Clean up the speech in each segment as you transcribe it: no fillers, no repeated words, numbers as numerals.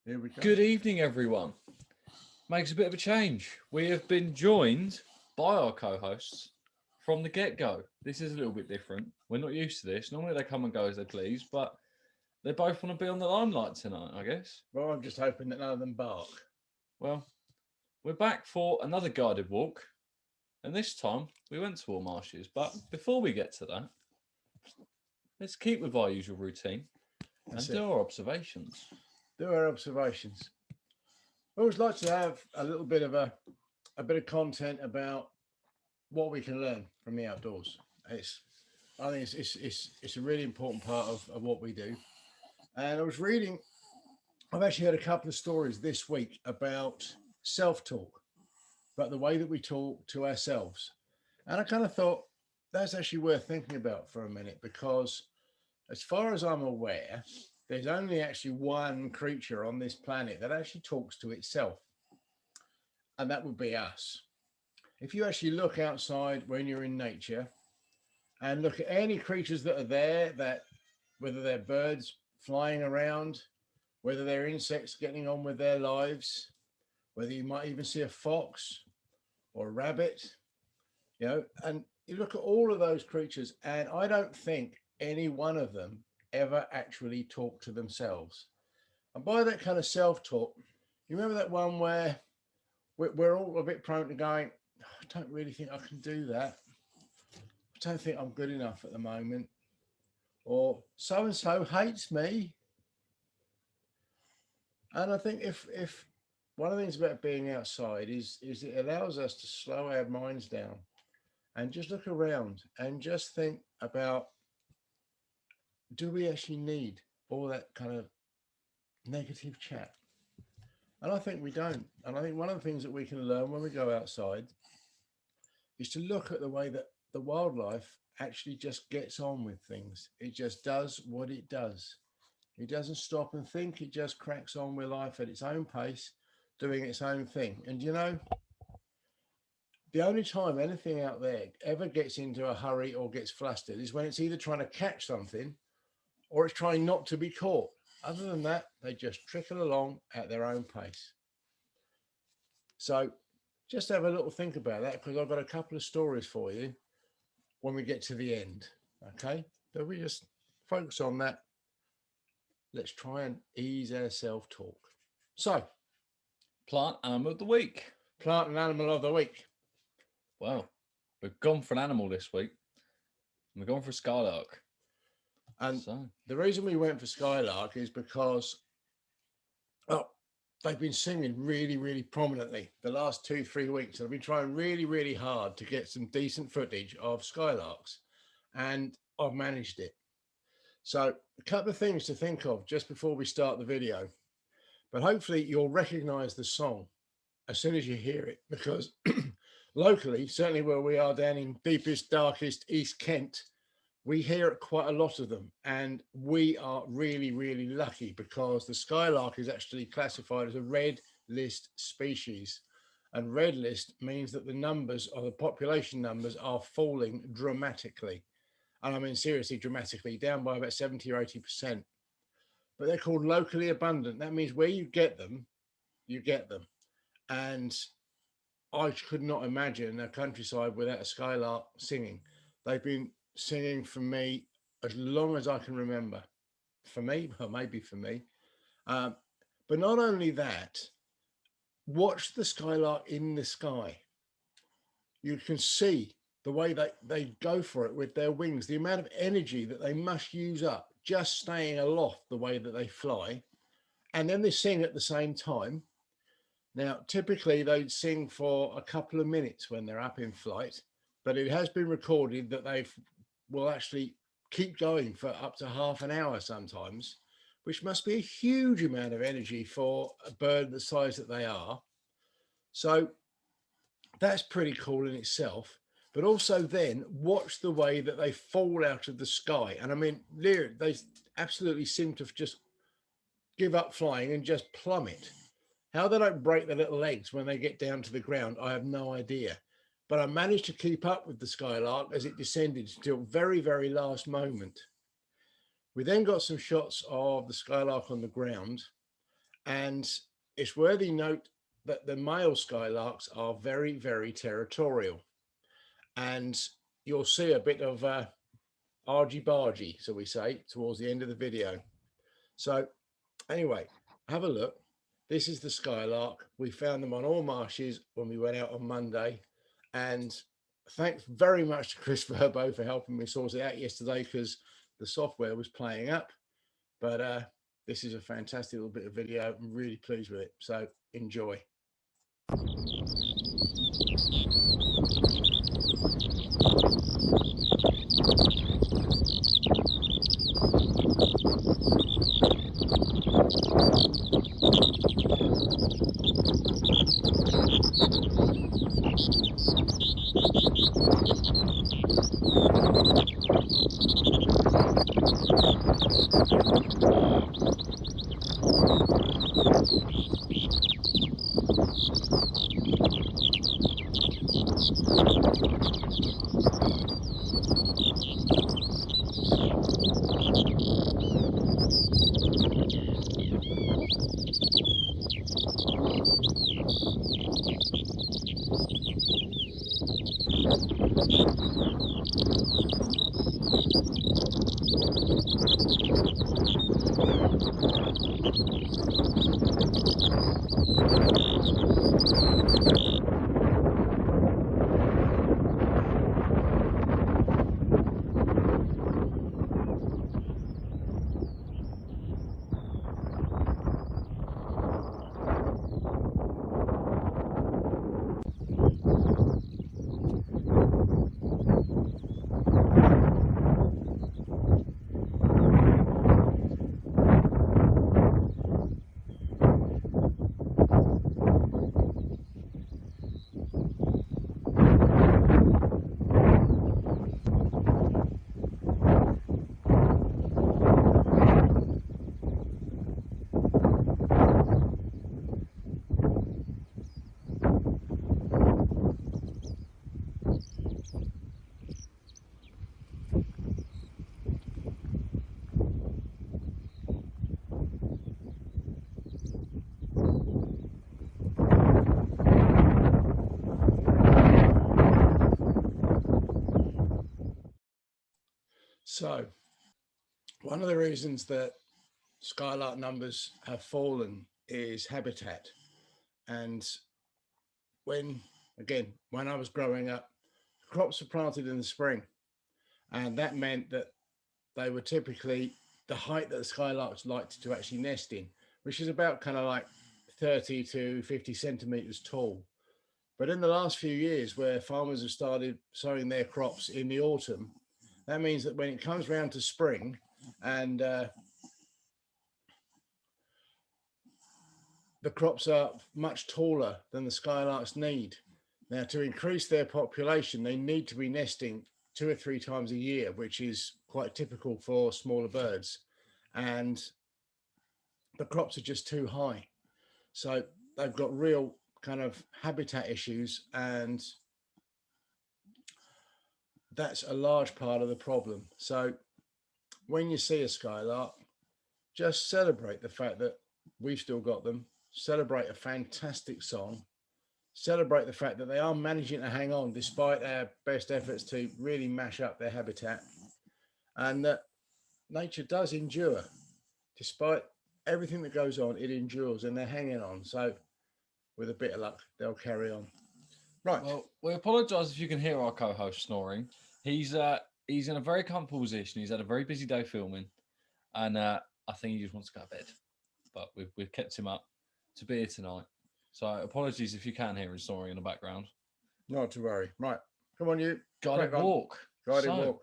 Here we go. Good evening, everyone. Makes a bit of a change. We have been joined by our co hosts from the get go. This is a little bit different. We're not used to this. Normally they come and go as they please, but they both want to be on the limelight tonight, I guess. Well, I'm just hoping that none of them bark. Well, we're back for another guided walk, and this time we went to Oare Marshes. But before we get to that, let's keep with our usual routine and That's do it. our observations. Do our observations. I always like to have a little bit of a bit of content about what we can learn from the outdoors. It's I think it's a really important part of what we do. And I was reading. I've actually heard a couple of stories this week about self-talk, about the way that we talk to ourselves. And I kind of thought that's actually worth thinking about for a minute because, as far as I'm aware, there's only actually one creature on this planet that actually talks to itself, and that would be us. If you actually look outside when you're in nature and look at any creatures that are there, that whether they're birds flying around, whether they're insects getting on with their lives, whether you might even see a fox or a rabbit, and you look at all of those creatures, and I don't think any one of them ever actually talk to themselves. And by that kind of self-talk, you remember that one where we're all a bit prone to going, I don't really think I can do that. I don't think I'm good enough at the moment. Or so and so hates me. And I think if one of the things about being outside is it allows us to slow our minds down and just look around and just think about, do we actually need all that kind of negative chat? And I think we don't. And I think one of the things that we can learn when we go outside is to look at the way that the wildlife actually just gets on with things. It just does what it does. It doesn't stop and think, it just cracks on with life at its own pace, doing its own thing. And the only time anything out there ever gets into a hurry or gets flustered is when it's either trying to catch something or it's trying not to be caught. Other than that, they just trickle along at their own pace. So just have a little think about that because I've got a couple of stories for you when we get to the end. Okay, so we just focus on that. Let's try and ease our self-talk. So, Plant animal of the week. plant and animal of the week. Well, we've gone for an animal this week. And we're going for a Skylark. And So, the reason we went for Skylark is because, oh, they've been singing really, really prominently the last 2, 3 weeks. I've been trying really, really hard to get some decent footage of Skylarks, and I've managed it. So, a couple of things to think of just before we start the video, but hopefully you'll recognize the song as soon as you hear it because locally, certainly where we are down in deepest, darkest East Kent, we hear quite a lot of them, and we are really, really lucky because the skylark is actually classified as a red list species. And red list means that the numbers of the population numbers are falling dramatically. And I mean, seriously, dramatically, down by about 70 or 80%. But they're called locally abundant. That means where you get them, you get them. And I could not imagine a countryside without a skylark singing. They've been singing for me as long as I can remember. For me, or maybe for me. Um, but not only that, watch the skylark in the sky. You can see the way they go for it with their wings, the amount of energy that they must use up just staying aloft the way that they fly. And then they sing at the same time. Now, typically they sing for a couple of minutes when they're up in flight, but it has been recorded that they will actually keep going for up to half an hour sometimes, which must be a huge amount of energy for a bird the size that they are. So that's pretty cool in itself. But also then watch the way that they fall out of the sky. And I mean, they absolutely seem to just give up flying and just plummet. How they don't break their little legs when they get down to the ground, I have no idea. But I managed to keep up with the skylark as it descended till very, very last moment. We then got some shots of the skylark on the ground, And it's worthy note that the male skylarks are very, very territorial. And you'll see a bit of argy-bargy, so we say, towards the end of the video. So anyway, have a look. This is the Skylark. We found them on Oare Marshes when we went out on Monday. And thanks very much to Chris Verbo for helping me sort it out yesterday, because the software was playing up. But this is a fantastic little bit of video. I'm really pleased with it. So enjoy. So one of the reasons that Skylark numbers have fallen is habitat. And when I was growing up, crops were planted in the spring, and that meant that they were typically the height that the skylarks liked to actually nest in, which is about kind of like 30 to 50 centimeters tall. But in the last few years, where farmers have started sowing their crops in the autumn, that means that when it comes round to spring and the crops are much taller than the skylarks need. Now, to increase their population, they need to be nesting 2 or 3 times a year, which is quite typical for smaller birds. And the crops are just too high. So they've got real kind of habitat issues, and that's a large part of the problem. So when you see a skylark, just celebrate the fact that we've still got them, celebrate a fantastic song, celebrate the fact that they are managing to hang on despite our best efforts to really mash up their habitat, and that nature does endure. Despite everything that goes on, it endures, and they're hanging on. So with a bit of luck, they'll carry on. Right. Well, we apologise if you can hear our co-host snoring. He's in a very comfortable position. He's had a very busy day filming, and I think he just wants to go to bed. But we've kept him up to be here tonight. So apologies if you can hear him snoring in the background. Not to worry. Right. Come on, you. Guided walk. Guided walk.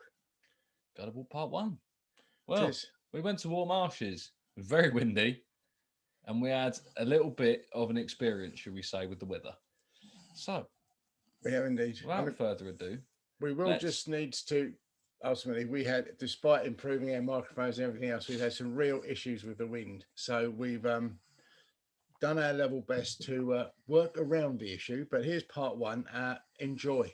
Guided walk part 1. Well, we went to Oare Marshes. It was very windy, and we had a little bit of an experience, should we say, with the weather. So, we have indeed. Without further ado, we will just need to. Ultimately, we had, despite improving our microphones and everything else, we've had some real issues with the wind. So we've done our level best to work around the issue. But here's part 1. Enjoy.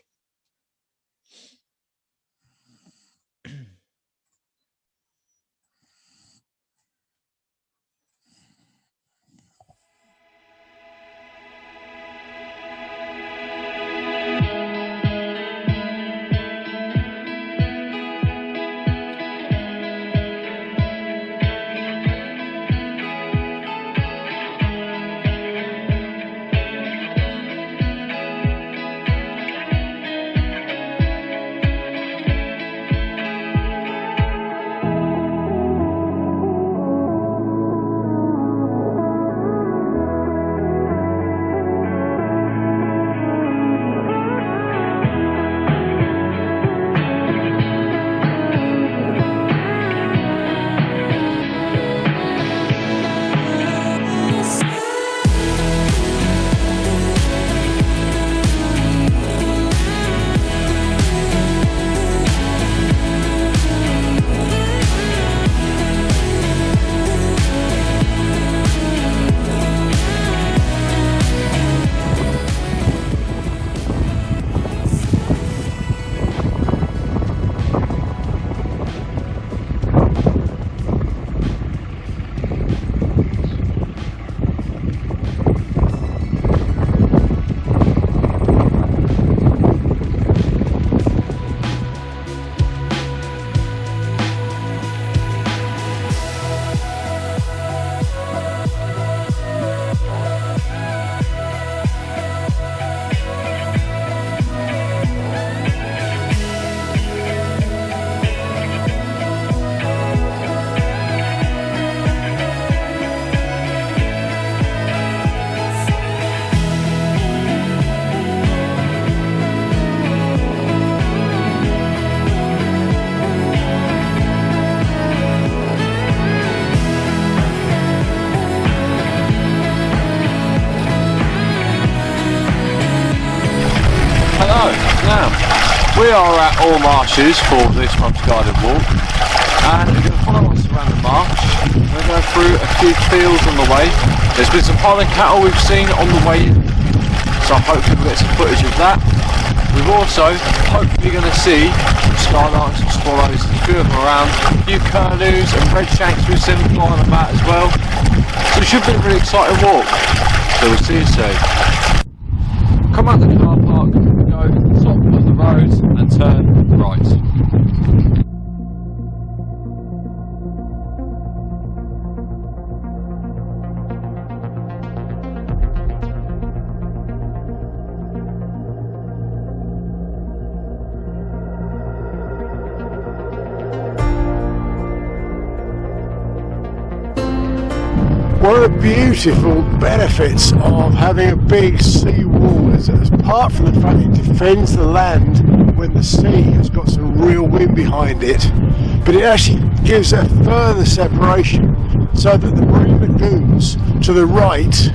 We are at Oare Marshes for this month's guided walk, and we're going to follow us around the marsh. We're going to go through a few fields on the way. There's been some Holland cattle we've seen on the way, so hopefully we'll get some footage of that. We've also hopefully going to see some Skylarks and swallows, a few of them around, a few curlews and red shanks we've seen flying about as well. So it should be a really exciting walk. So we'll see you soon. Come out the car park, go top of the road and turn right. One of the beautiful benefits of having a big sea wall is that, apart from the fact it defends the land when the sea has got some real wind behind it, but it actually gives a further separation so that the marine lagoons to the right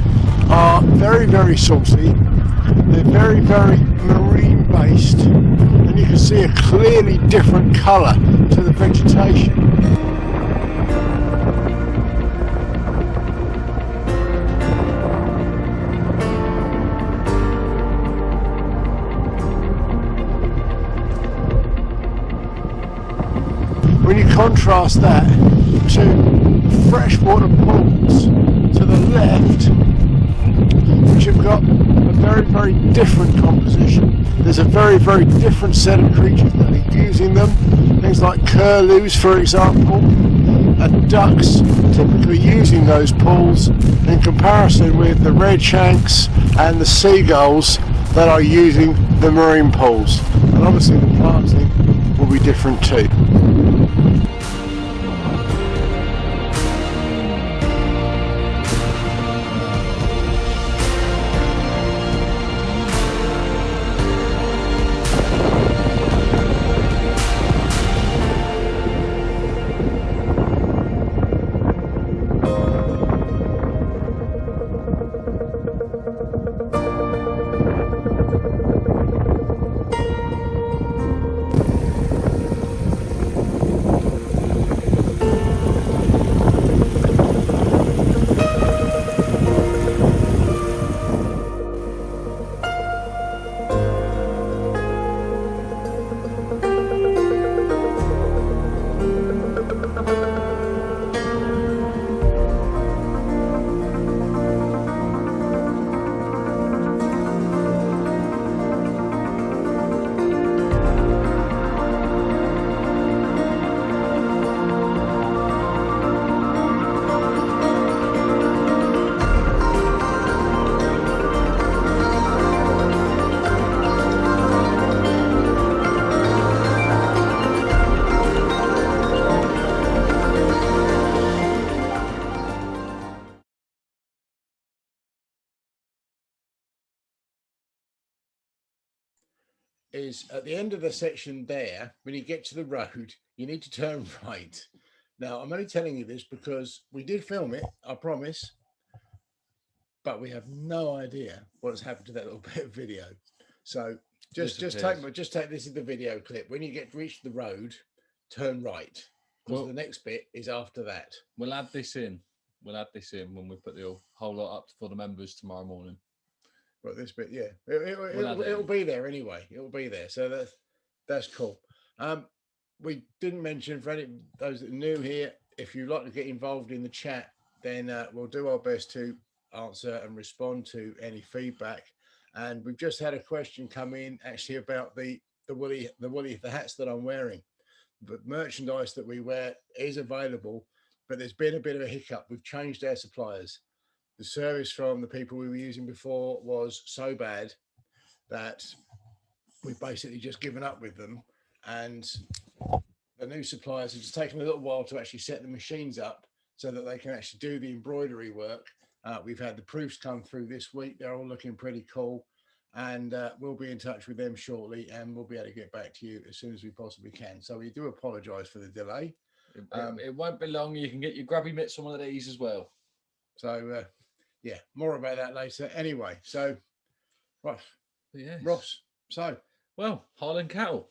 are very, very salty. They're very, very marine based, and you can see a clearly different colour to the vegetation. When you contrast that to freshwater pools to the left, which have got a very, very different composition. There's a very, very different set of creatures that are using them. Things like curlews, for example, and ducks typically using those pools in comparison with the red shanks and the seagulls that are using the marine pools. And obviously the planting will be different too. Is at the end of the section there, when you get to the road, you need to turn right. Now, I'm only telling you this because we did film it, I promise, but we have no idea what has happened to that little bit of video. So just take this is the video clip. When you reach the road, turn right, because the next bit is after that. We'll add this in. We'll add this in when we put the whole lot up for the members tomorrow morning. Well, this bit, yeah, it'll be there anyway. It'll be there, so that's cool. We didn't mention for any those that are new here, if you'd like to get involved in the chat, then we'll do our best to answer and respond to any feedback. And we've just had a question come in actually about the hats that I'm wearing. The merchandise that we wear is available, but there's been a bit of a hiccup. We've changed our suppliers. The service from the people we were using before was so bad that we've basically just given up with them. And the new suppliers have just taken a little while to actually set the machines up so that they can actually do the embroidery work. We've had the proofs come through this week. They're all looking pretty cool. And we'll be in touch with them shortly, and we'll be able to get back to you as soon as we possibly can. So we do apologise for the delay. It won't be long. You can get your grubby mitts on one of these as well. So, yeah, more about that later. Anyway, so, Ross. Yes. Ross. So, well, Highland cattle.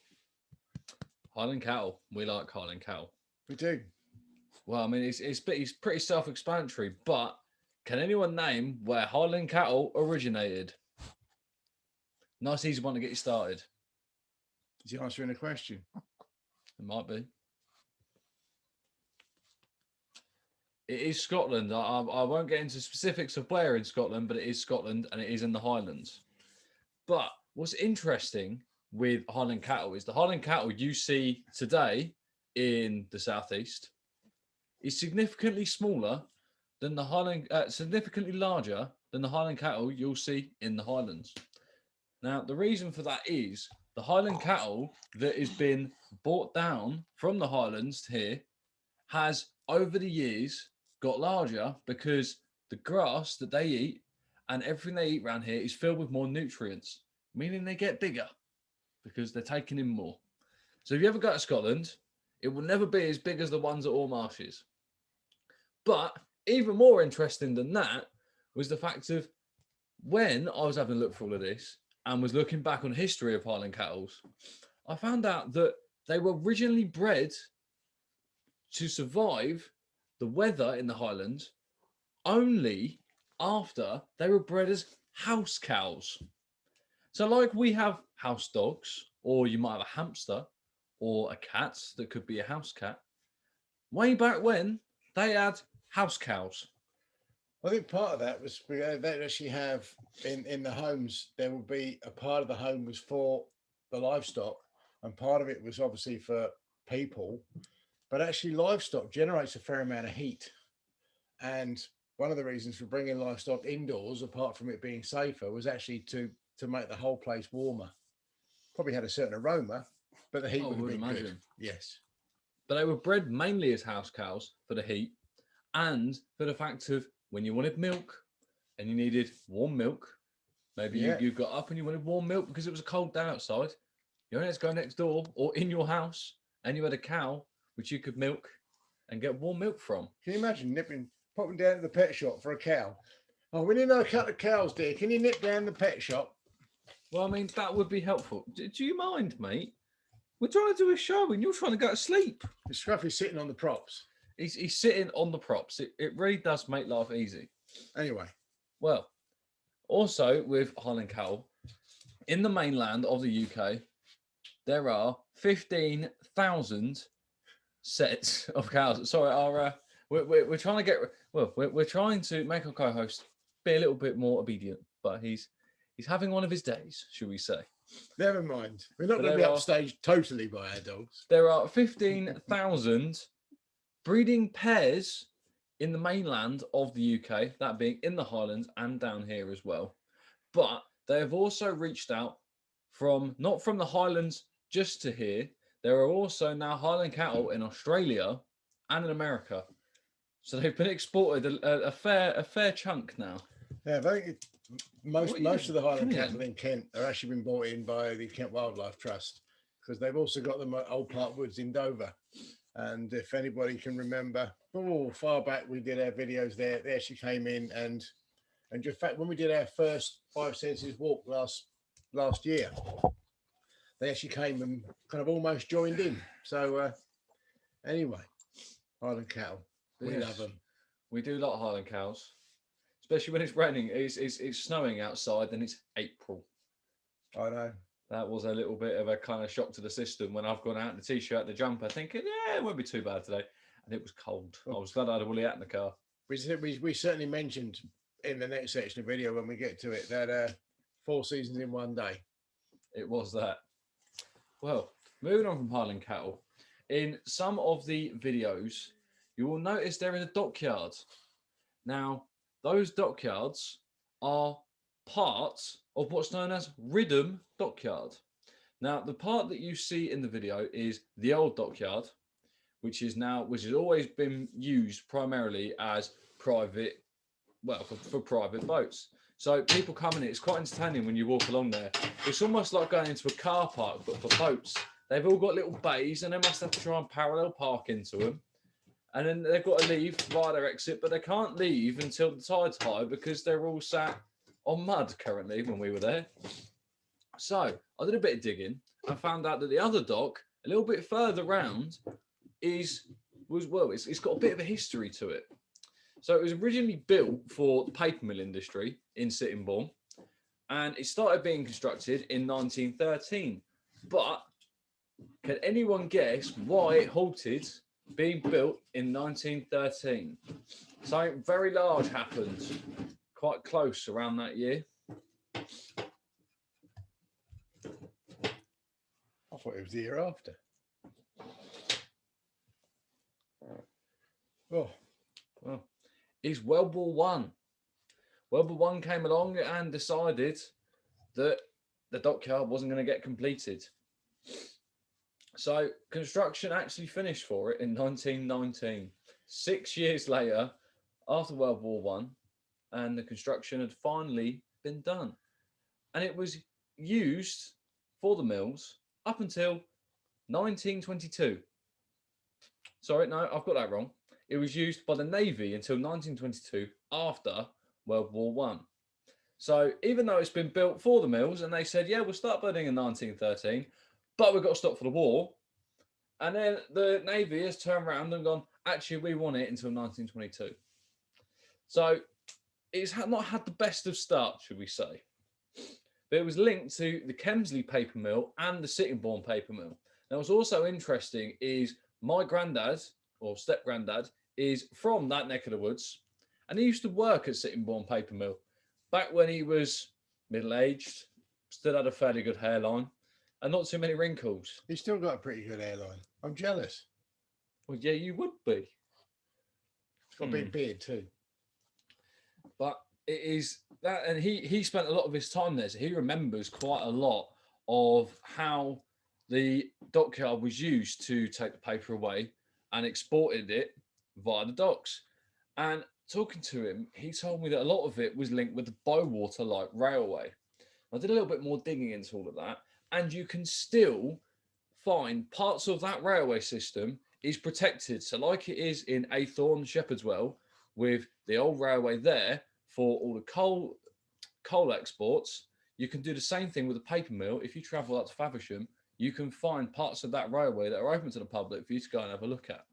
Highland cattle. We like Highland cattle. We do. Well, I mean, it's pretty self-explanatory, but can anyone name where Highland cattle originated? Nice, easy one to get you started. Is he answering a question? It might be. It is Scotland. I won't get into specifics of where in Scotland, but it is Scotland and it is in the Highlands. But what's interesting with Highland cattle is the Highland cattle you see today in the southeast is significantly smaller than the significantly larger than the Highland cattle you'll see in the Highlands. Now, the reason for that is the Highland cattle that has been brought down from the Highlands here has over the years got larger because the grass that they eat and everything they eat around here is filled with more nutrients, meaning they get bigger because they're taking in more. So if you ever go to Scotland, it will never be as big as the ones at Oare Marshes. But even more interesting than that was the fact of when I was having a look for all of this and was looking back on the history of Highland cattle, I found out that they were originally bred to survive the weather in the Highlands only after they were bred as house cows. So like we have house dogs, or you might have a hamster or a cat that could be a house cat. Way back when, they had house cows. I think part of that was they actually have in the homes, there will be a part of the home was for the livestock, and part of it was obviously for people. But actually, livestock generates a fair amount of heat. And one of the reasons for bringing livestock indoors, apart from it being safer, was actually to make the whole place warmer. Probably had a certain aroma, but the heat would have been good. Yes. But they were bred mainly as house cows for the heat and for the fact of when you wanted milk and you needed warm milk, maybe you got up and you wanted warm milk because it was a cold day outside. You only had to go next door or in your house and you had a cow which you could milk and get warm milk from. Can you imagine popping down to the pet shop for a cow? Oh, we need another couple of cows, dear. Can you nip down the pet shop? Well, I mean, that would be helpful. Do you mind, mate? We're trying to do a show and you're trying to go to sleep. Scruffy's sitting on the props. He's sitting on the props. It really does make life easy. Anyway. Well, also with Highland cattle, in the mainland of the UK, there are 15,000 sets of cows. Sorry, we're trying to get we're trying to make our co-host be a little bit more obedient, but he's having one of his days, shall we say? Never mind. We're not going to be upstaged totally by our dogs. There are 15,000 breeding pairs in the mainland of the UK, that being in the Highlands and down here as well. But they have also reached out not from the Highlands just to here. There are also now Highland cattle in Australia and in America. So they've been exported a fair chunk now. Yeah, I think most of the Highland cattle in Kent are actually been brought in by the Kent Wildlife Trust, because they've also got them at Old Park Woods in Dover. And if anybody can remember, far back we did our videos there. They actually came in and in fact, when we did our first 5 Senses walk last year, they actually came and kind of almost joined in. So anyway, Highland cattle, we love them. We do like Highland cows, especially when it's raining. It's snowing outside and it's April. I know. That was a little bit of a kind of shock to the system when I've gone out in the t-shirt, the jumper, thinking, yeah, it won't be too bad today. And it was cold. I was glad I had a woolly hat in the car. We certainly mentioned in the next section of video when we get to it that 4 seasons in one day. It was that. Well, moving on from Highland cattle, in some of the videos, you will notice they're in a dockyard. Now, those dockyards are parts of what's known as Riddim Dockyard. Now, the part that you see in the video is the old dockyard, which has always been used primarily as private, for private boats. So people come in, it's quite entertaining when you walk along there. It's almost like going into a car park, but for boats. They've all got little bays and they must have to try and parallel park into them. And then they've got to leave via their exit, but they can't leave until the tide's high because they're all sat on mud currently when we were there. So I did a bit of digging and found out that the other dock A little bit further round it's got a bit of a history to it. So it was originally built for the paper mill industry in Sittingbourne, and it started being constructed in 1913. But can anyone guess why it halted being built in 1913? Something very large happened quite close around that year. I thought it was the year after. Oh, Well, it's World War One. World War One came along and decided that the dockyard wasn't going to get completed. So construction actually finished for it in 1919, 6 years later, after World War One, and the construction had finally been done. And it was used for the mills up until 1922. Sorry, no, I've got that wrong. It was used by the Navy until 1922 after World War One. So even though it's been built for the mills, and they said, yeah, we'll start building in 1913, but we've got to stop for the war. And then the Navy has turned around and gone, actually, we want it until 1922. So it's not had the best of start, should we say. But it was linked to the Kemsley paper mill and the Sittingbourne paper mill. Now, what's also interesting is my granddad, or step-granddad, is from that neck of the woods, and he used to work at Sittingbourne paper mill back when he was middle-aged, still had a fairly good hairline, and not too many wrinkles. he's still got a pretty good hairline. I'm jealous. Well, yeah, you would be. He's got a big beard too. But it is that, and he spent a lot of his time there, so he remembers quite a lot of how the dockyard was used to take the paper away and exported it via the docks. And talking to him, he told me that a lot of it was linked with the Bowater Light Railway. I did a little bit more digging into all of that, and you can still find parts of that railway system is protected. So like it is in Aythorne, Shepherd's Well, with the old railway there for all the coal exports, you can do the same thing with the paper mill. If you travel up to Faversham, you can find parts of that railway that are open to the public for you to go and have a look at.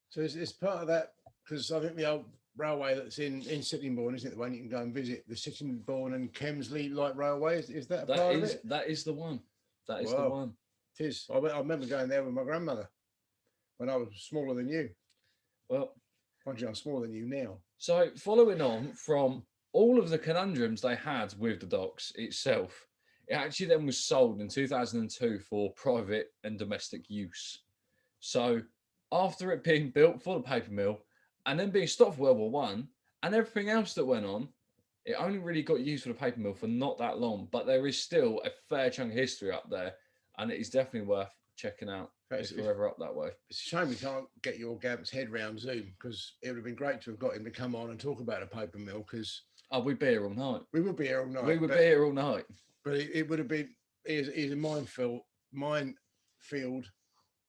So it's part of that, because I think the old railway that's in Sittingbourne, isn't it, the one you can go and visit, the Sittingbourne and Kemsley Light Railway? Is that a part of it? That is the one. That is the one. It is. I remember going there with my grandmother when I was smaller than you. Well, mind you, I'm smaller than you now. So following on from all of the conundrums they had with the docks itself, it actually then was sold in 2002 for private and domestic use. So after it being built for the paper mill and then being stopped for World War One and everything else that went on, it only really got used for the paper mill for not that long. But there is still a fair chunk of history up there, and it is definitely worth checking out if you're ever up that way. It's a shame we can't get your Gab's head round Zoom, because it would have been great to have got him to come on and talk about a paper mill, because we'd be here all night. We would be here all night. We would be here all night. But it would have been is a minefield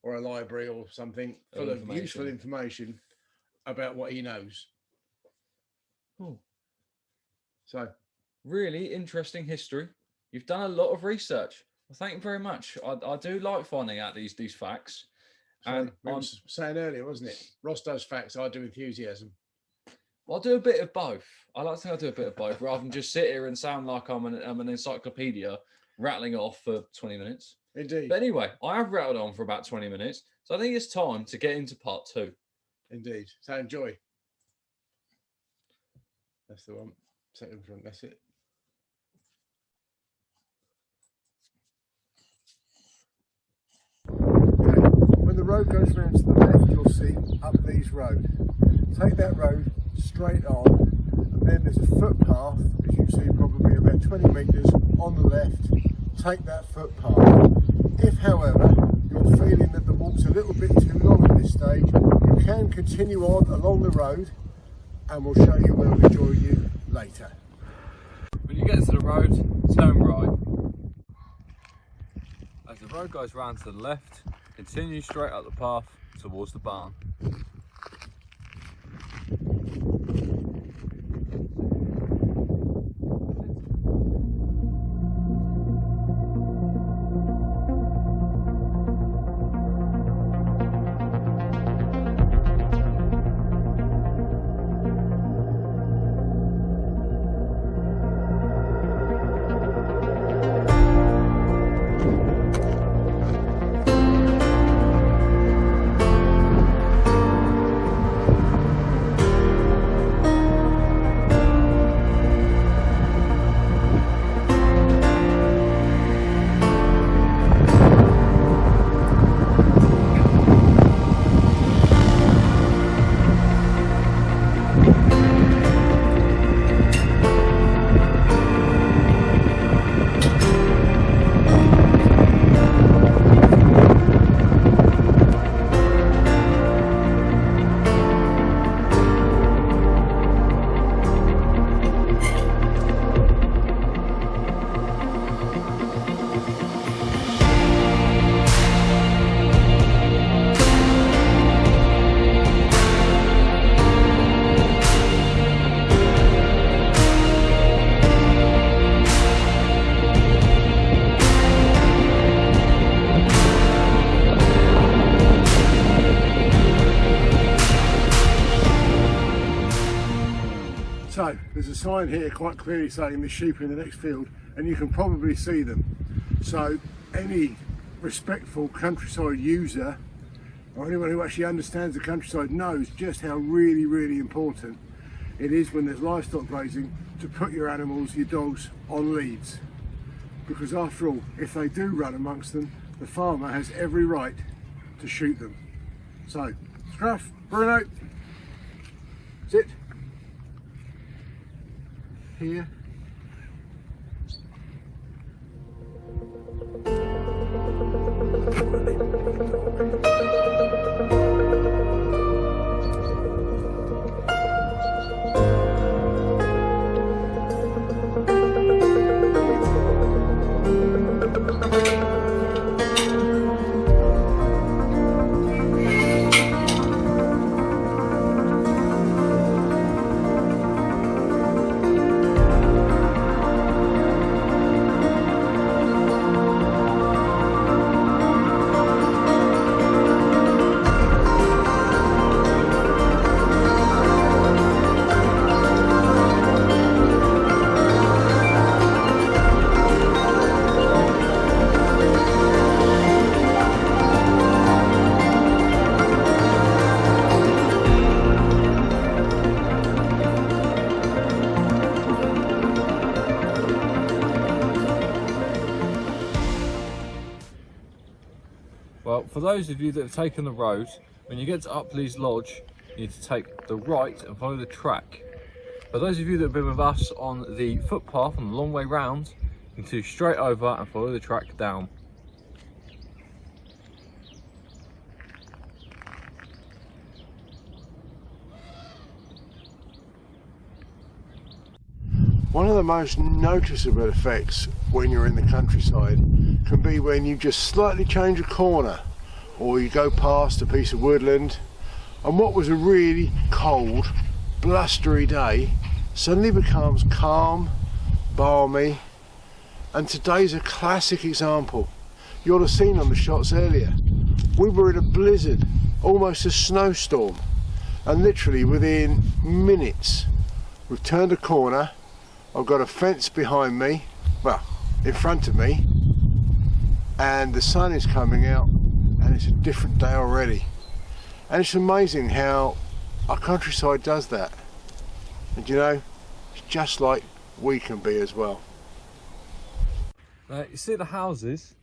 or a library or something full of useful information about what he knows. Cool. So really interesting history. You've done a lot of research. Well, thank you very much. I do like finding out these facts. And we were saying earlier, wasn't it? Ross does facts, I do enthusiasm. I'll do a bit of both. I like to think I'll do a bit of both rather than just sit here and sound like I'm an encyclopedia rattling off for 20 minutes. Indeed. But anyway, I have rattled on for about 20 minutes. So I think it's time to get into part 2. Indeed. So enjoy. That's the one. Second front, that's it. When the road goes round to the left, you'll see Upleys Road. Take that road straight on, and then there's a footpath, as you see, probably about 20 metres on the left. Take that footpath. If, however, you're feeling that the walk's a little bit too long at this stage, you can continue on along the road, and we'll show you where we join you later. When you get to the road, turn right. As the road goes round to the left, continue straight up the path towards the barn. There's a sign here quite clearly saying the sheep are in the next field, and you can probably see them. So any respectful countryside user, or anyone who actually understands the countryside, knows just how really, really important it is when there's livestock grazing to put your animals, your dogs, on leads. Because after all, if they do run amongst them, the farmer has every right to shoot them. So, Scruff, Bruno, sit here. Well, for those of you that have taken the road, when you get to Upley's Lodge, you need to take the right and follow the track. For those of you that have been with us on the footpath on the long way round, you can do straight over and follow the track down. One of the most noticeable effects when you're in the countryside can be when you just slightly change a corner, or you go past a piece of woodland, and what was a really cold, blustery day suddenly becomes calm, balmy, and today's a classic example. You'll have seen on the shots earlier, we were in a blizzard, almost a snowstorm, and literally within minutes we've turned a corner. I've got a fence behind me, well, in front of me, and the sun is coming out, and it's a different day already. And it's amazing how our countryside does that. And you know, it's just like we can be as well. Now, you see the houses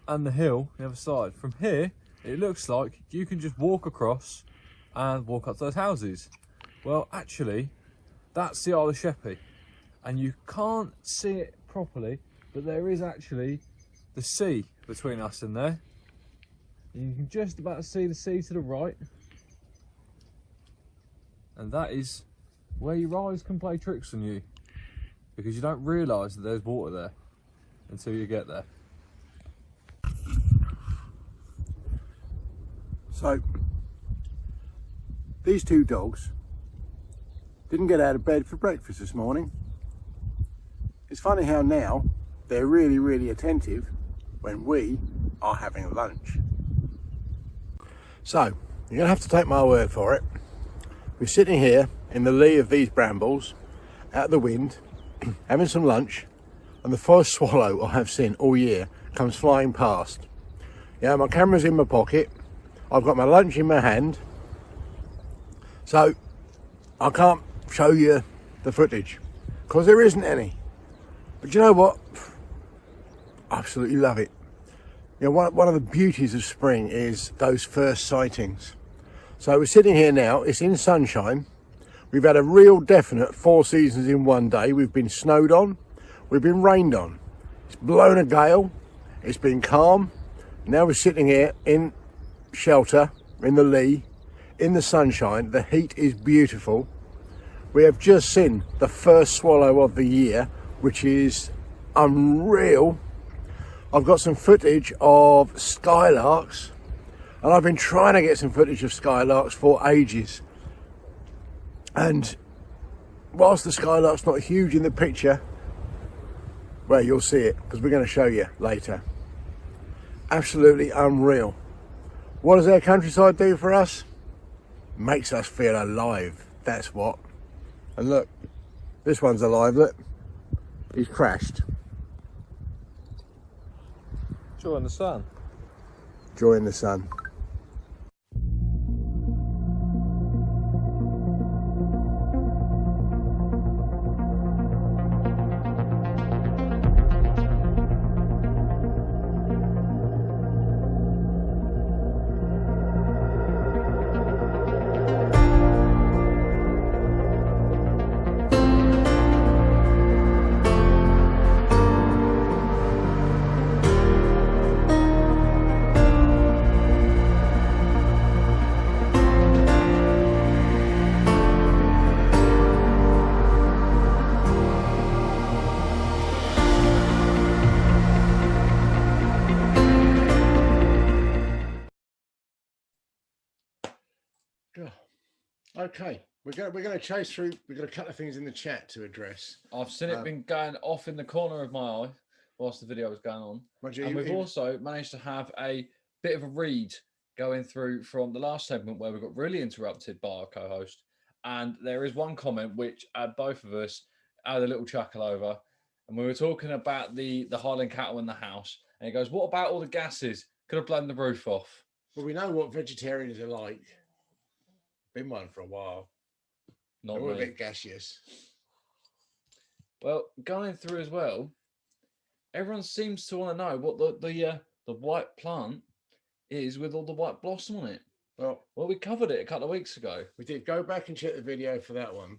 and the hill on the other side. From here, it looks like you can just walk across and walk up to those houses. Well, actually, that's the Isle of Sheppey. And you can't see it properly, but there is actually the sea between us and there. You can just about see the sea to the right, and that is where your eyes can play tricks on you, because you don't realise that there's water there until you get there. So these two dogs didn't get out of bed for breakfast this morning. It's funny how now they're really, really attentive when we are having lunch. So, you're gonna have to take my word for it. We're sitting here in the lee of these brambles, out of the wind, having some lunch, and the first swallow I have seen all year comes flying past. Yeah, my camera's in my pocket, I've got my lunch in my hand, so I can't show you the footage, because there isn't any. But you know what? I absolutely love it. You know, one of the beauties of spring is those first sightings. So we're sitting here now, it's in sunshine. We've had a real definite 4 seasons in one day. We've been snowed on, we've been rained on. It's blown a gale, it's been calm. Now we're sitting here in shelter, in the lee, in the sunshine. The heat is beautiful. We have just seen the first swallow of the year, which is unreal. I've got some footage of Skylarks, and I've been trying to get some footage of Skylarks for ages. And whilst the Skylark's not huge in the picture, well, you'll see it, because we're going to show you later. Absolutely unreal. What does our countryside do for us? Makes us feel alive, that's what. And look, This one's alive, look. He's crashed. Joy in the sun. Joy in the sun. Okay, we're going to chase through. We've got a couple of things in the chat to address. I've seen it been going off in the corner of my eye whilst the video was going on. And we've also managed to have a bit of a read going through from the last segment where we got really interrupted by our co-host. And there is one comment which both of us had a little chuckle over. And we were talking about the Highland cattle in the house. And he goes, what about all the gases? Could have blown the roof off. Well, we know what vegetarians are like. Been one for a while. Not They're a bit gaseous. Well, going through as well, everyone seems to want to know what the white plant is with all the white blossom on it. Well, we covered it a couple of weeks ago. We did. Go back and check the video for that one.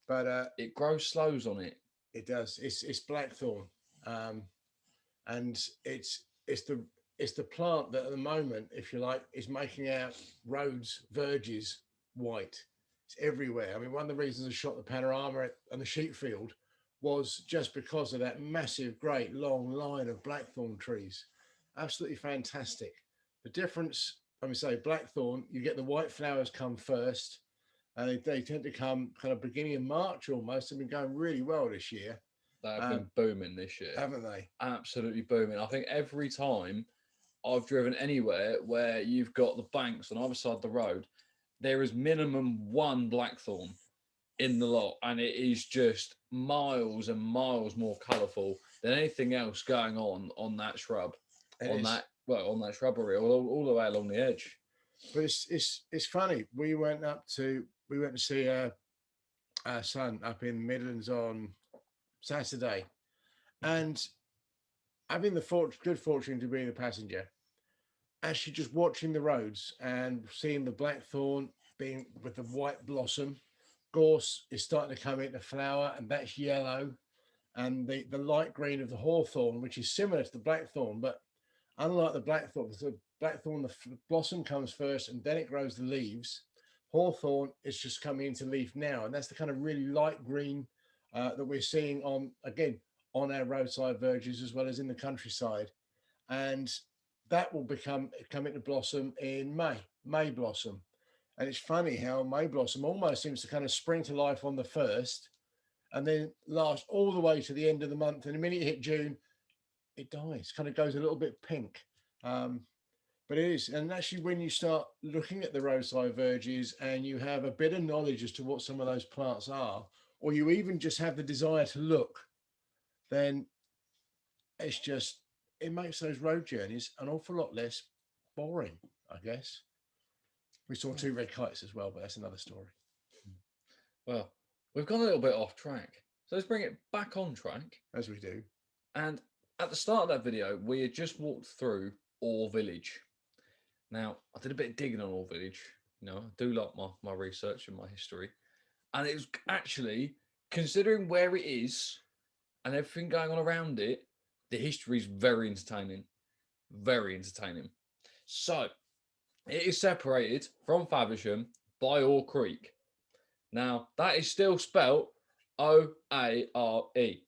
But it grows slows on it. It does. It's blackthorn, and it's the plant that at the moment, if you like, is making our roads, verges white. It's everywhere. I mean, one of the reasons I shot the panorama and the sheep field was just because of that massive, great long line of blackthorn trees. Absolutely fantastic. The difference, let me say, blackthorn, you get the white flowers come first, and they tend to come kind of beginning of March almost. They've been going really well this year. They've been booming this year. Haven't they? Absolutely booming. I think every time I've driven anywhere where you've got the banks on either side of the road, there is minimum one blackthorn in the lot, and it is just miles and miles more colourful than anything else going on that shrub, on that shrubbery, all the way along the edge. But it's funny. We went to see our son up in the Midlands on Saturday, and having the good fortune to be the passenger, actually just watching the roads and seeing the blackthorn being with the white blossom. Gorse is starting to come into flower, and that's yellow, and the light green of the hawthorn, which is similar to the blackthorn, but unlike the blackthorn, the blossom comes first and then it grows the leaves. Hawthorn is just coming into leaf now, and that's the kind of really light green that we're seeing on our roadside verges as well as in the countryside, and that will come into blossom in May blossom. And it's funny how May blossom almost seems to kind of spring to life on the 1st and then last all the way to the end of the month. And the minute you hit June, it dies, kind of goes a little bit pink. But it is. And actually, when you start looking at the roadside verges and you have a bit of knowledge as to what some of those plants are, or you even just have the desire to look, then it makes those road journeys an awful lot less boring, I guess. We saw 2 red kites as well, but that's another story. Well, we've gone a little bit off track. So let's bring it back on track. As we do. And at the start of that video, we had just walked through Oare Village. Now, I did a bit of digging on Oare Village. You know, I do like my research and my history. And it was actually, considering where it is and everything going on around it, the history is very entertaining. Very entertaining. So, it is separated from Faversham by Oare Creek. Now, that is still spelt O-A-R-E.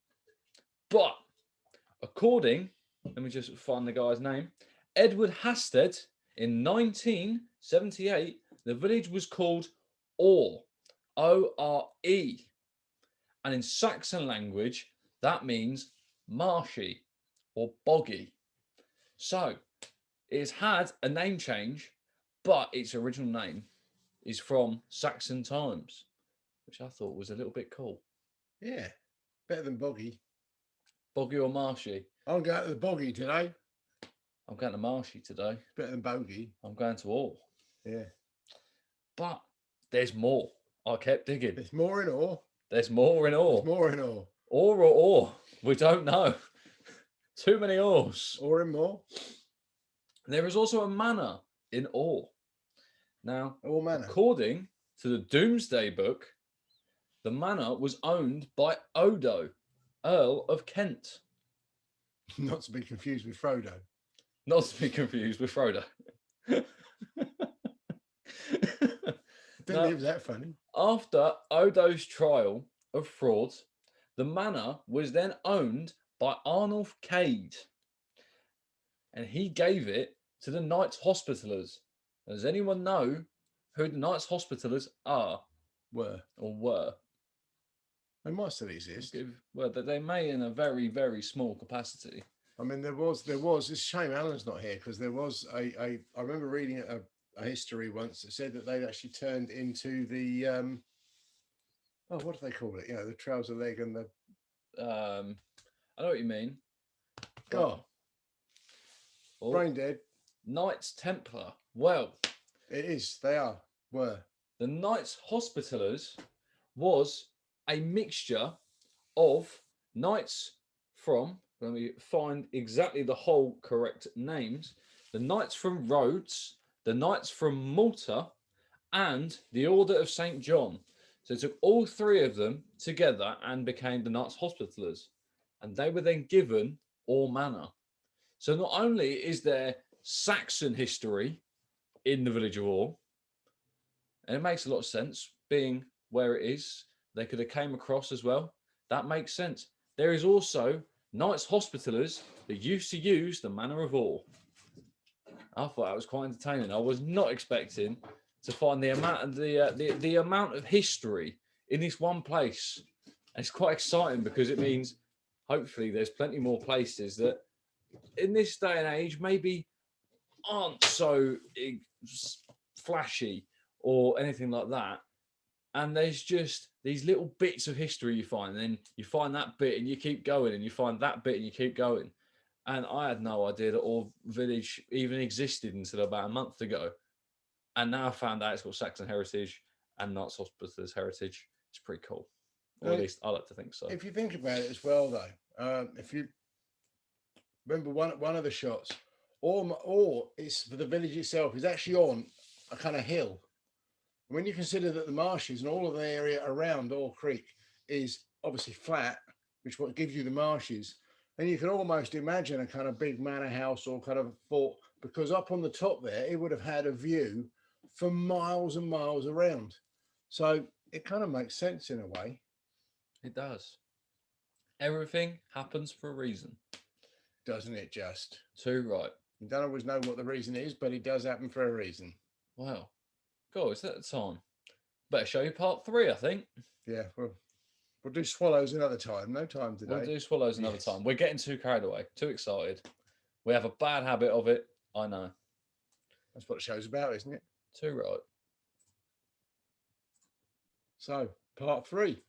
But, according, let me just find the guy's name, Edward Hasted, in 1978, the village was called Oare, O-R-E. And in Saxon language, that means marshy or boggy. So, it's had a name change, but its original name is from Saxon times, which I thought was a little bit cool. Yeah, better than boggy. Boggy or marshy? I'm going to the boggy today. I'm going to marshy today. Better than bogey. I'm going to Oare. Yeah. But there's more. I kept digging. There's more in ore. There's more in Oare. There's more in ore. Or or or. We don't know. Too many ores. Or in more. There is also a manor in Oare. Now, All manner. according to the Doomsday Book, the manor was owned by Odo, Earl of Kent. Not to be confused with Frodo. Not to be confused with Frodo. Didn't think it was that funny. After Odo's trial of fraud, the manor was then owned by Arnulf Cade, and he gave it to the Knights Hospitallers. Does anyone know who the Knights Hospitallers are Were. or were? They might still exist. Well, they may in a very, very small capacity. I mean, there was. It's a shame Alan's not here because there was I remember reading a history once that said that they'd actually turned into the oh, what do they call it? You know, the trouser leg and the I know what you mean. oh, Oh, brain dead. Knights Templar. Well, It is. They were. the Knights Hospitallers was a mixture of knights from, let me find exactly the whole correct names, the Knights from Rhodes, the Knights from Malta, and the Order of St. John. So it took all three of them together and became the Knights Hospitallers. And they were then given Oare Manor. So not only is there Saxon history in the village of Oare, and it makes a lot of sense being where it is. They could have came across as well. That makes sense. There is also Knights Hospitallers that used to use the Manor of Oare. I thought that was quite entertaining. I was not expecting to find the amount of history in this one place. And it's quite exciting because it means hopefully there's plenty more places that in this day and age maybe aren't so flashy or anything like that. And there's just these little bits of history you find, and then you find that bit and you keep going, and you find that bit and you keep going. And I had no idea that Oare Village even existed until about a month ago. And now I found out it's got Saxon heritage and Knights Hospitallers heritage. It's pretty cool. Or at least I like to think so. If you think about it as well, though, if you remember one of the shots, or it's for the village itself is actually on a kind of hill. When you consider that the marshes and all of the area around Oare Creek is obviously flat, which what gives you the marshes, then you can almost imagine a kind of big manor house or kind of fort, because up on the top there, it would have had a view for miles and miles around. So it kind of makes sense in a way. It does. Everything happens for a reason. Doesn't it just? Too right. You don't always know what the reason is, but it does happen for a reason. Wow. God, is that the time? Better show you part 3, I think. Yeah, we'll do swallows another time. No time today. We'll do swallows another time. We're getting too carried away, too excited. We have a bad habit of it. I know. That's what the show's about, isn't it? Too right. So, part 3.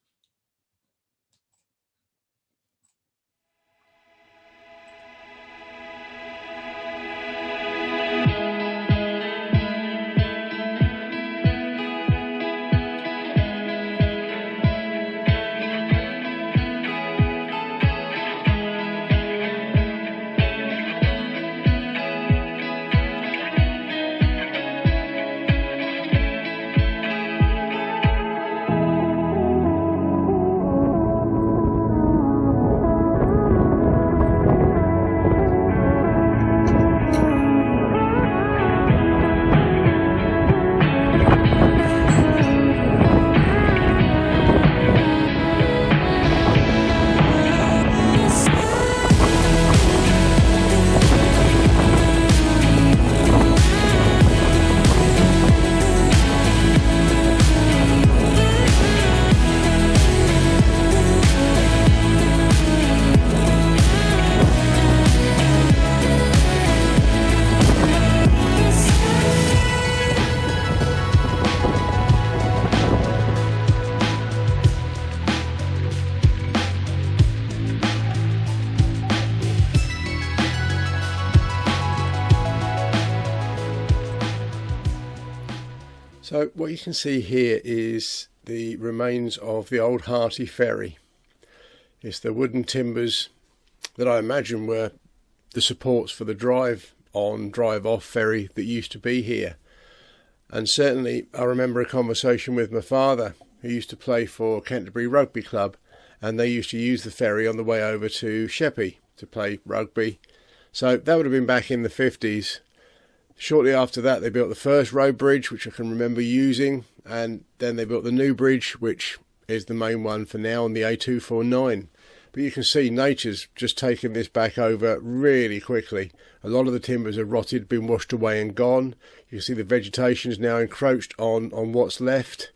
So what you can see here is the remains of the old Hearty ferry. It's the wooden timbers that I imagine were the supports for the drive on, drive off ferry that used to be here. And certainly I remember a conversation with my father, who used to play for Canterbury Rugby Club, and they used to use the ferry on the way over to Sheppey to play rugby. So that would have been back in the 50s. Shortly after that, they built the first road bridge, which I can remember using, and then they built the new bridge, which is the main one for now, on the A249. But you can see nature's just taken this back over really quickly. A lot of the timbers are rotted, been washed away and gone. You can see the vegetation is now encroached on what's left.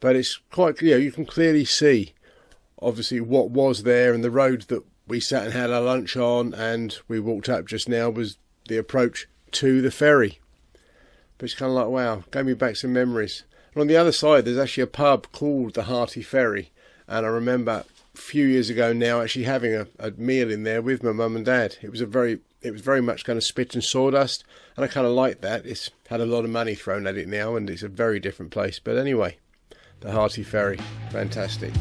But it's quite, you can clearly see, obviously, what was there, and the road that we sat and had our lunch on and we walked up just now was the approach to the ferry. But it's kind of like, wow, gave me back some memories. And on the other side, there's actually a pub called the Hearty Ferry. And I remember a few years ago now actually having a meal in there with my mum and dad. It was very much kind of spit and sawdust, and I kind of liked that. It's had a lot of money thrown at it now, and it's a very different place. But anyway, the Hearty Ferry, fantastic.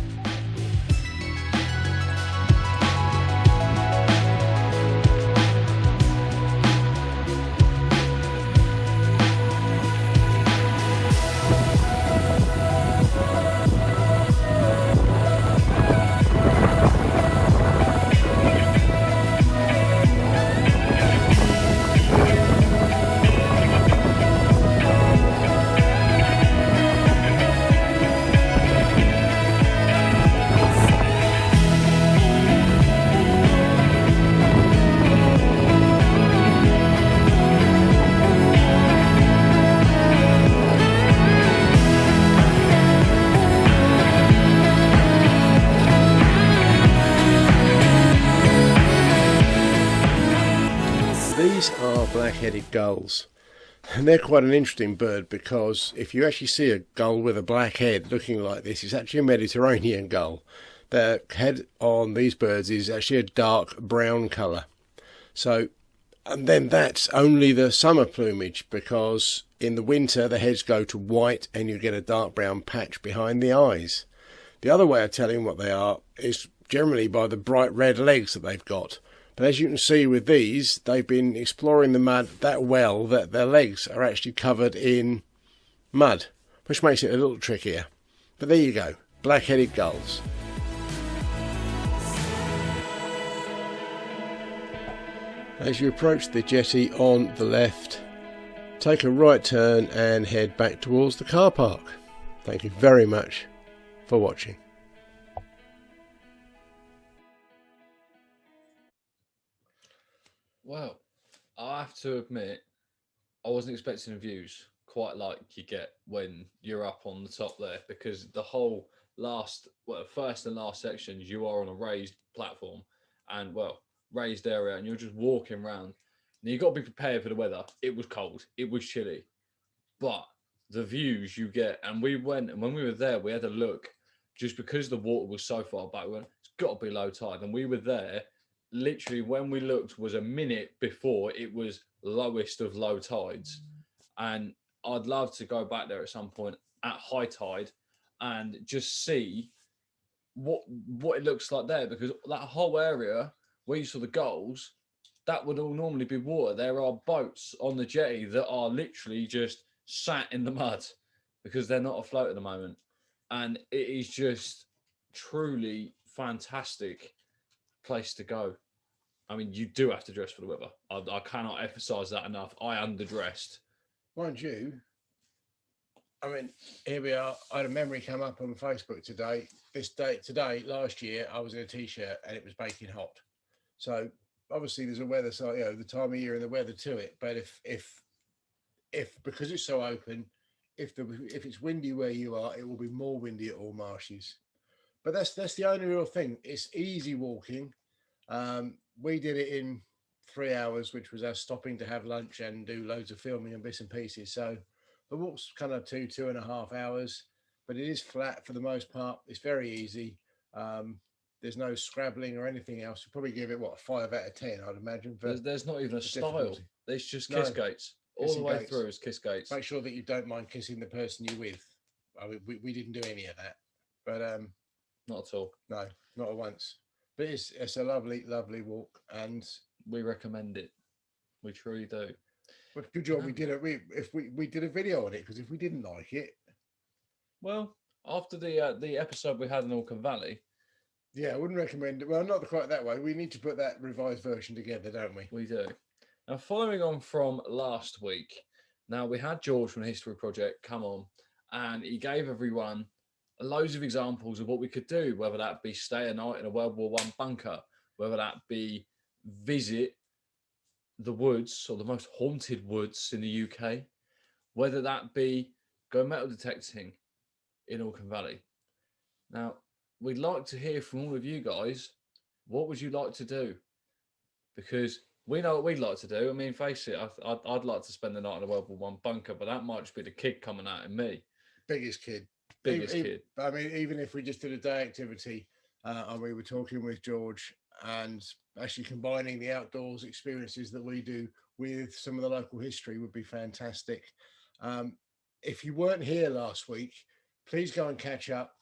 These are black-headed gulls, and they're quite an interesting bird, because if you actually see a gull with a black head looking like this, it's actually a Mediterranean gull. The head on these birds is actually a dark brown colour. So, and then that's only the summer plumage, because in the winter the heads go to white and you get a dark brown patch behind the eyes. The other way of telling what they are is generally by the bright red legs that they've got. But as you can see with these, they've been exploring the mud that well that their legs are actually covered in mud, which makes it a little trickier. But there you go, black-headed gulls. As you approach the jetty on the left, take a right turn and head back towards the car park. Thank you very much for watching. Well, I have to admit, I wasn't expecting the views quite like you get when you're up on the top there, because the whole first and last sections, you are on a raised platform and, raised area, and you're just walking around. Now, you've got to be prepared for the weather. It was cold, it was chilly, but the views you get, and we went, and when we were there, we had a look, just because the water was so far back, we went, it's got to be low tide, and we were there. Literally, when we looked, was a minute before it was lowest of low tides. And I'd love to go back there at some point at high tide and just see what it looks like there, because that whole area where you saw the gulls, that would all normally be water. There are boats on the jetty that are literally just sat in the mud because they're not afloat at the moment. And it is just truly fantastic place to go. I mean, you do have to dress for the weather. I cannot emphasize that enough. I underdressed. Mind you, I mean, here we are. I had a memory come up on Facebook today. Last year, I was in a t-shirt and it was baking hot. So obviously there's a weather side, the time of year and the weather to it. But if because it's so open, if it's windy where you are, it will be more windy at Oare Marshes. But that's the only real thing. It's easy walking. We did it in 3 hours, which was us stopping to have lunch and do loads of filming and bits and pieces. So the walk's kind of 2.5 hours, but it is flat for the most part. It's very easy. There's no scrabbling or anything else. You'll probably give it, 5 out of 10, I'd imagine. There's not even a style. There's just kiss gates all Kissing the way gates. through as kiss gates. Make sure that you don't mind kissing the person you're with. I mean, we didn't do any of that, but Not at all. no, not at once. But it's a lovely, lovely walk, and We recommend it. We truly do. but good job we did it. We did a video on it, because if we didn't like it, Well, after the episode we had in Auckland Valley, yeah, I wouldn't recommend it. Well, not quite that way. We need to put that revised version together, don't we? we do. Now, following on from last week, now we had George from the History Project come on, and he gave everyone loads of examples of what we could do, whether that be stay a night in a World War I bunker, whether that be visit the woods or the most haunted woods in the UK, whether that be go metal detecting in Auckland Valley. Now, we'd like to hear from all of you guys. What would you like to do? Because we know what we'd like to do. I mean, face it, I'd like to spend the night in a World War One bunker, but that might just be the kid coming out in me. Biggest kid. Kid. I mean, even if we just did a day activity, and we were talking with George and actually combining the outdoors experiences that we do with some of the local history would be fantastic. If you weren't here last week, please go and catch up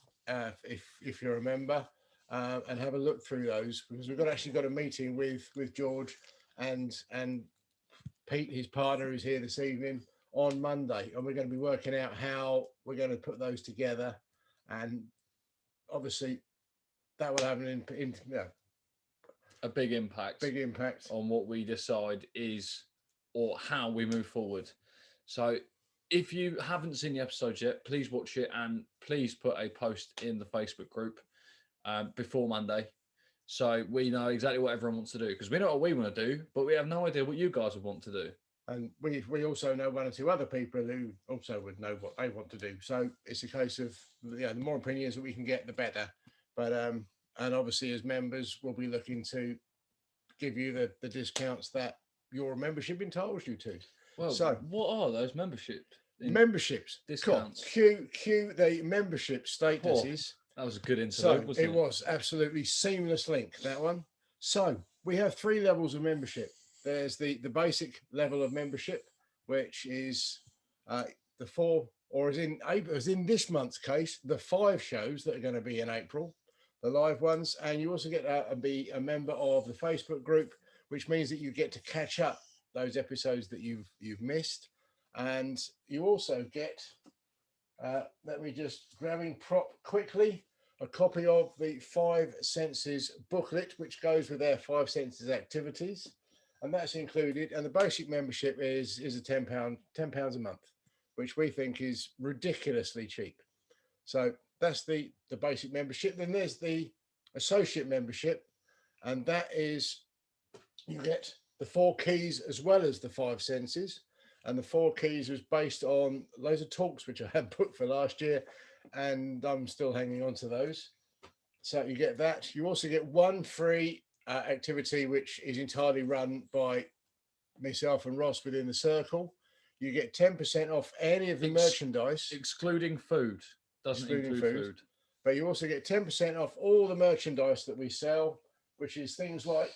if you're a member, and have a look through those, because we've actually got a meeting with George and Pete, his partner, who's here this evening, on Monday, and we're going to be working out how we're going to put those together, and obviously that will have a big impact on what we decide is or how we move forward. So if you haven't seen the episodes yet, please watch it, and please put a post in the Facebook group before Monday, so we know exactly what everyone wants to do, because we know what we want to do, but we have no idea what you guys would want to do. And we also know one or two other people who also would know what they want to do. So it's a case of, the more opinions that we can get, the better. But and obviously as members, we'll be looking to give you the discounts that your membership entitles you to. Well, so what are those memberships? Discounts. Cue the membership statuses. That was a good interlude, So wasn't it? It was absolutely seamless link, that one. So we have 3 levels of membership. There's the basic level of membership, which is the 4, or as in this month's case, the 5 shows that are going to be in April, the live ones. And you also get to be a member of the Facebook group, which means that you get to catch up those episodes that you've missed. And you also get, let me just grabbing prop quickly, a copy of the 5 Senses booklet, which goes with their 5 Senses activities. And that's included. And the basic membership is a £10 a month, which we think is ridiculously cheap. So that's the basic membership. Then there's the associate membership, and that is, you get the 4 keys as well as the 5 senses. And the 4 keys was based on loads of talks which I had booked for last year, and I'm still hanging on to those. So you get that. You also get 1 free activity, which is entirely run by myself and Ross within the circle. You get 10% off any of the merchandise, excluding food. Doesn't include food. But you also get 10% off all the merchandise that we sell, which is things like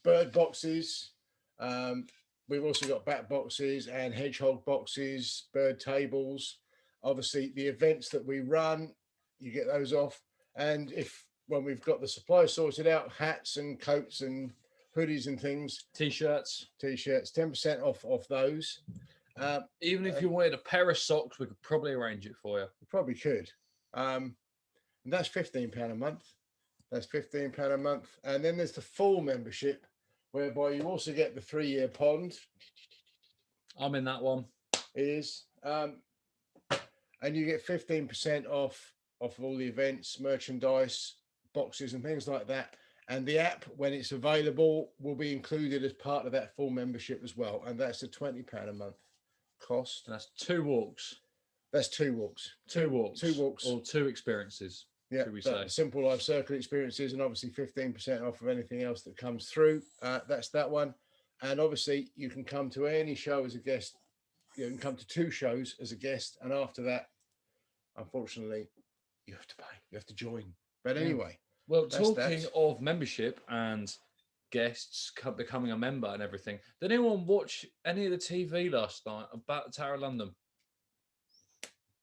bird boxes. We've also got bat boxes and hedgehog boxes, bird tables. Obviously, the events that we run, you get those off. And when we've got the supply sorted out, hats and coats and hoodies and things, T-shirts, 10% off those. Even if you wanted a pair of socks, we could probably arrange it for you. We probably could. And that's £15 a month. That's £15 a month. And then there's the full membership, whereby you also get the 3-year pond. I'm in that one. And you get 15% off all the events, merchandise, boxes and things like that. And the app, when it's available, will be included as part of that full membership as well. And that's a £20 a month cost. And that's 2 walks. That's 2 walks. 2 walks. 2 walks. Or 2 experiences. Yeah, should we say. Simple Life Circle experiences, and obviously 15% off of anything else that comes through. That's that one. And obviously you can come to any show as a guest. You can come to 2 shows as a guest. And after that, unfortunately, you have to pay. You have to join. But anyway. Well, talking of membership and guests becoming a member and everything. Did anyone watch any of the TV last night about the Tower of London?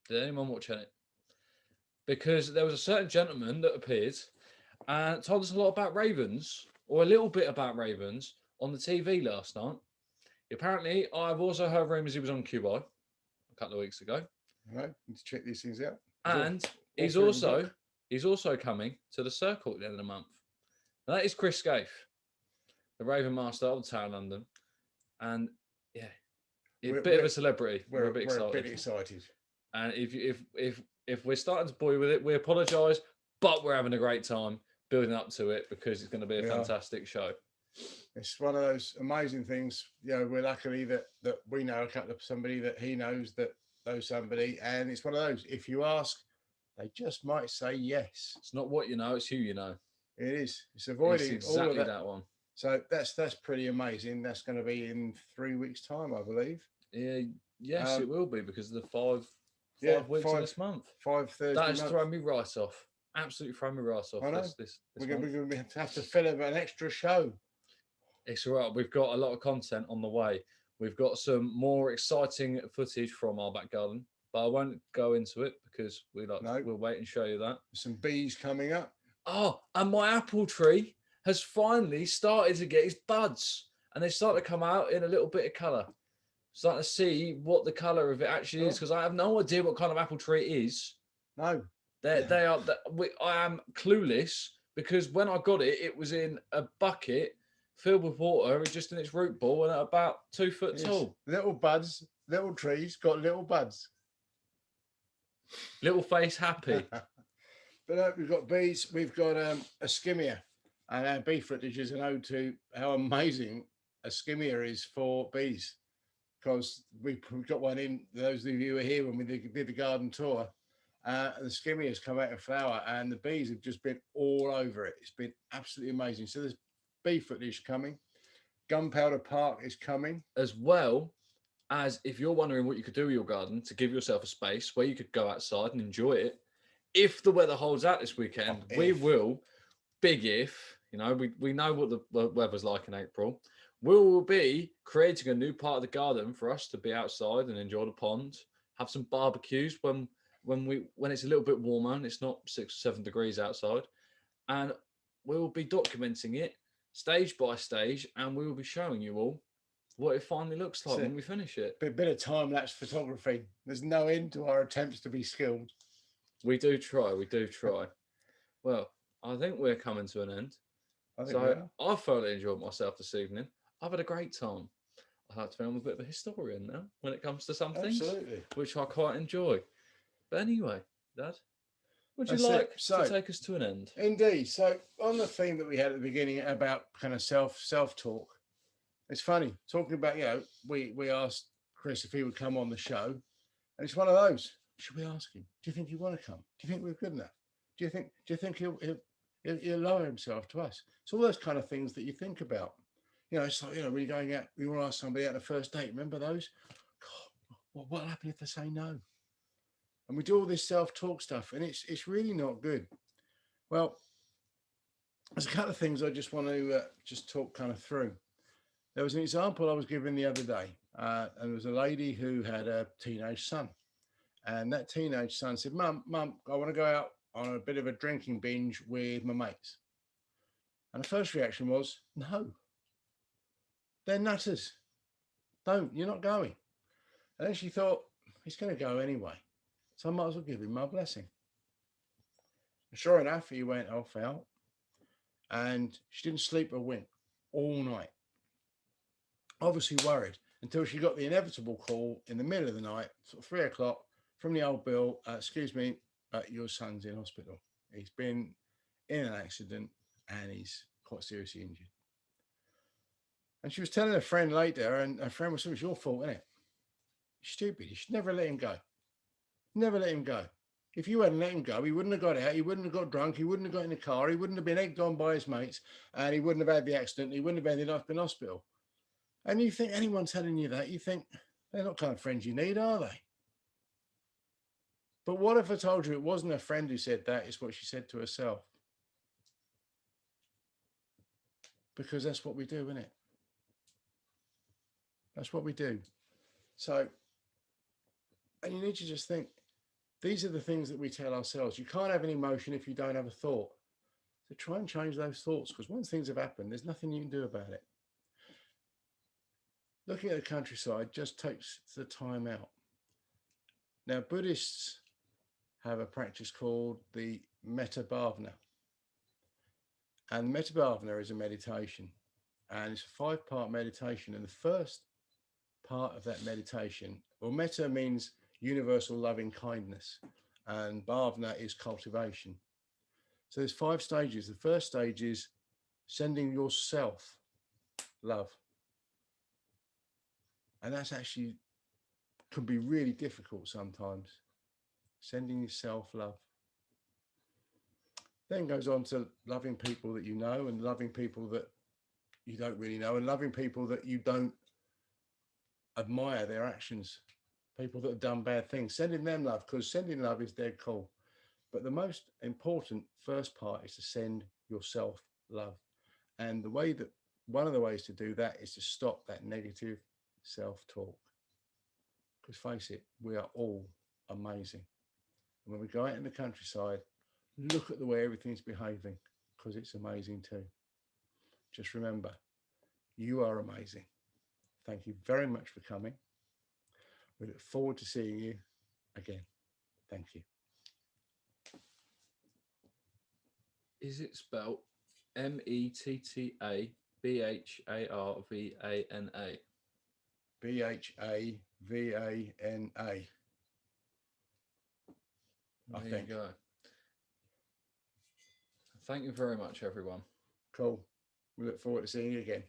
Did anyone watch it? Because there was a certain gentleman that appeared and told us a lot about ravens, or a little bit about ravens, on the TV last night. Apparently, I've also heard rumours he was on QI a couple of weeks ago. All right, need to check these things out. And he's also coming to the Circle at the end of the month. Now, that is Chris Scaife, the Raven Master of the Tower of London. And yeah, a bit of a celebrity. We're a bit excited. And if we're starting to boy with it, we apologise, but we're having a great time building up to it because it's going to be a fantastic show. It's one of those amazing things. We're lucky that we know a couple of somebody that he knows that knows somebody, and it's one of those. If you ask, they just might say yes. It's not what you know; it's who you know. It is. It's avoiding exactly all of that one. So that's pretty amazing. That's going to be in 3 weeks' time, I believe. Yeah. Yes, it will be because of the five weeks of this month. 5 Thursday. That has thrown me right off. Absolutely thrown me right off. I know. This we're going to have to fill in an extra show. It's all right. We've got a lot of content on the way. We've got some more exciting footage from our back garden, but I won't go into it because we'll wait and show you that. Some bees coming up. Oh, and my apple tree has finally started to get its buds, and they start to come out in a little bit of colour. Starting to see what the colour of it actually is, because I have no idea what kind of apple tree it is. No, I am clueless, because when I got it, it was in a bucket filled with water, just in its root ball, and at about 2 foot tall. Little buds, little trees got little buds. Little face happy. But we've got bees. We've got a skimmer, and our bee footage is an ode to how amazing a skimmer is for bees. Because we got one in, those of you who were here when we did the garden tour, the skimmer has come out of flower and the bees have just been all over it. It's been absolutely amazing. So there's bee footage coming. Gunpowder Park is coming. As well as, if you're wondering what you could do with your garden to give yourself a space where you could go outside and enjoy it, if the weather holds out this weekend, we will, big if, we know what the weather's like in April, we will be creating a new part of the garden for us to be outside and enjoy the pond, have some barbecues when it's a little bit warmer and it's not 6 or 7 degrees outside, and we will be documenting it stage by stage, and we will be showing you all what it finally looks like when we finish it. A bit of time-lapse photography. There's no end to our attempts to be skilled. We do try. Well, I think we're coming to an end. I've thoroughly enjoyed myself this evening. I've had a great time. I like to think I'm a bit of a historian now when it comes to some things, which I quite enjoy. But anyway, Dad, would you like to take us to an end? Indeed. So on the theme that we had at the beginning about kind of self-talk, it's funny talking about, we asked Chris if he would come on the show, and it's one of those. Should we ask him? Do you think he'd want to come? Do you think we're good enough? Do you think he'll lower himself to us? It's all those kind of things that you think about. It's like, when you're going out, you want to ask somebody out on a first date. Remember those? God, what'll happen if they say no? And we do all this self-talk stuff, and it's really not good. Well, there's a couple of things I just want to just talk kind of through. There was an example I was given the other day, and there was a lady who had a teenage son. And that teenage son said, Mum, I want to go out on a bit of a drinking binge with my mates. And the first reaction was, no. They're nutters. You're not going. And then she thought, he's going to go anyway, so I might as well give him my blessing. And sure enough, he went off out, and she didn't sleep a wink all night. Obviously worried, until she got the inevitable call in the middle of the night, sort of 3 o'clock, from the old Bill, excuse me, your son's in hospital. He's been in an accident and he's quite seriously injured. And she was telling a friend later, and her friend was saying, it's your fault, isn't it? Stupid. You should never let him go. Never let him go. If you hadn't let him go, he wouldn't have got out. He wouldn't have got drunk. He wouldn't have got in the car. He wouldn't have been egged on by his mates. And he wouldn't have had the accident. He wouldn't have ended up in hospital. And you think anyone telling you that, you think they're not kind of friends you need, are they? But what if I told you it wasn't a friend who said that, it's what she said to herself? because that's what we do, isn't it? That's what we do. So, and you need to just think, these are the things that we tell ourselves. You can't have an emotion if you don't have a thought. So try and change those thoughts, because once things have happened, there's nothing you can do about it. Looking at the countryside just takes the time out. Now, Buddhists have a practice called the Metta Bhavana. And Metta Bhavana is a meditation. And it's a 5-part meditation. And the first part of that meditation, well, Metta means universal loving kindness. And Bhavana is cultivation. So there's 5 stages. The first stage is sending yourself love. And that's actually can be really difficult sometimes. Sending yourself love. Then goes on to loving people that you know and loving people that you don't really know and loving people that you don't admire their actions. People that have done bad things. Sending them love, because sending love is dead cool. But the most important first part is to send yourself love. And the way that one of the ways to do that is to stop that negative self-talk. Because face it, we are all amazing. And when we go out in the countryside, look at the way everything's behaving, because it's amazing too. Just remember, you are amazing. Thank you very much for coming. We look forward to seeing you again. Thank you. Is it spelled Mettabharvana? Bhavana. I There think. you go. Thank you very much, everyone. Cool. We look forward to seeing you again.